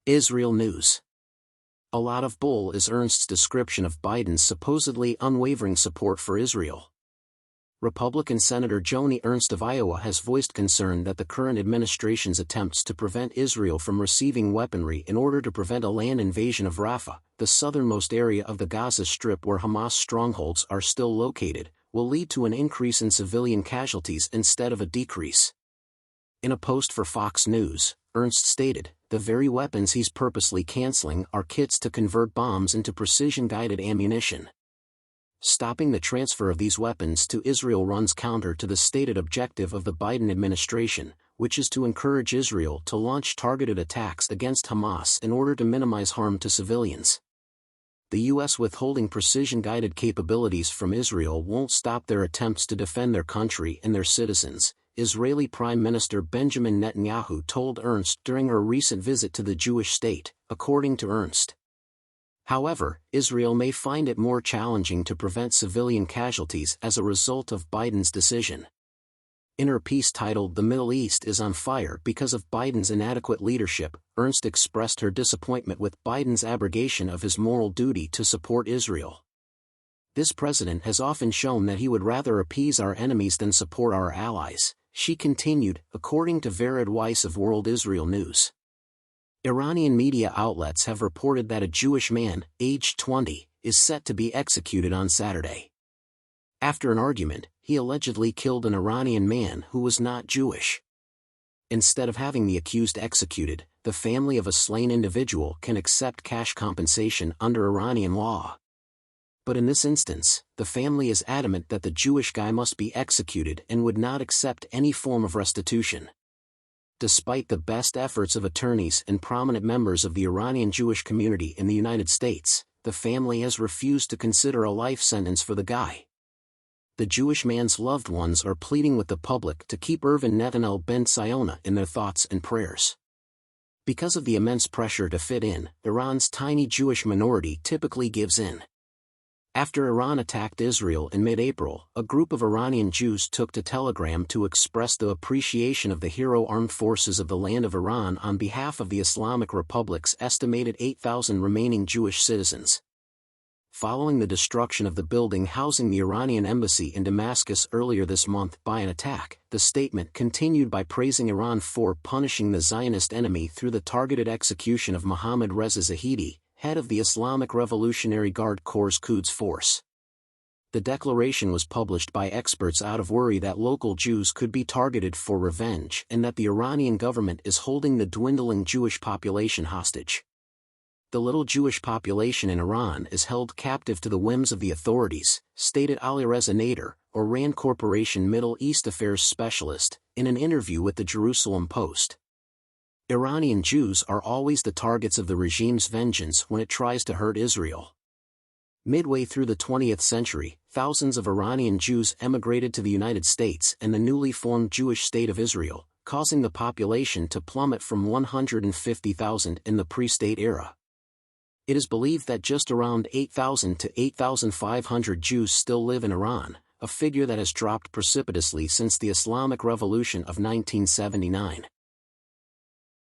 Israel news. A lot of bull is Ernst's description of Biden's supposedly unwavering support for Israel. Republican Senator Joni Ernst of Iowa has voiced concern that the current administration's attempts to prevent Israel from receiving weaponry in order to prevent a land invasion of Rafah, the southernmost area of the Gaza Strip where Hamas strongholds are still located, will lead to an increase in civilian casualties instead of a decrease. In a post for Fox News, Ernst stated, "The very weapons he's purposely canceling are kits to convert bombs into precision-guided ammunition. Stopping the transfer of these weapons to Israel runs counter to the stated objective of the Biden administration, which is to encourage Israel to launch targeted attacks against Hamas in order to minimize harm to civilians. The U.S. withholding precision-guided capabilities from Israel won't stop their attempts to defend their country and their citizens," Israeli Prime Minister Benjamin Netanyahu told Ernst during her recent visit to the Jewish state, according to Ernst. However, Israel may find it more challenging to prevent civilian casualties as a result of Biden's decision. In her piece titled "The Middle East is on Fire Because of Biden's Inadequate Leadership," Ernst expressed her disappointment with Biden's abrogation of his moral duty to support Israel. "This president has often shown that he would rather appease our enemies than support our allies," she continued, according to Vered Weiss of World Israel News. Iranian media outlets have reported that a Jewish man, aged 20, is set to be executed on Saturday. After an argument, he allegedly killed an Iranian man who was not Jewish. Instead of having the accused executed, the family of a slain individual can accept cash compensation under Iranian law. But in this instance, the family is adamant that the Jewish guy must be executed and would not accept any form of restitution. Despite the best efforts of attorneys and prominent members of the Iranian Jewish community in the United States, the family has refused to consider a life sentence for the guy. The Jewish man's loved ones are pleading with the public to keep Ervin Netanel ben Ziona in their thoughts and prayers. Because of the immense pressure to fit in, Iran's tiny Jewish minority typically gives in. After Iran attacked Israel in mid-April, a group of Iranian Jews took to Telegram to express the appreciation of the hero armed forces of the land of Iran on behalf of the Islamic Republic's estimated 8,000 remaining Jewish citizens. Following the destruction of the building housing the Iranian embassy in Damascus earlier this month by an attack, the statement continued by praising Iran for punishing the Zionist enemy through the targeted execution of Mohammad Reza Zahedi, head of the Islamic Revolutionary Guard Corps' Quds force. The declaration was published by experts out of worry that local Jews could be targeted for revenge and that the Iranian government is holding the dwindling Jewish population hostage. "The little Jewish population in Iran is held captive to the whims of the authorities," stated Alireza Nader, Iran Corporation Middle East Affairs specialist, in an interview with the Jerusalem Post. "Iranian Jews are always the targets of the regime's vengeance when it tries to hurt Israel." Midway through the 20th century, thousands of Iranian Jews emigrated to the United States and the newly formed Jewish state of Israel, causing the population to plummet from 150,000 in the pre-state era. It is believed that just around 8,000 to 8,500 Jews still live in Iran, a figure that has dropped precipitously since the Islamic Revolution of 1979.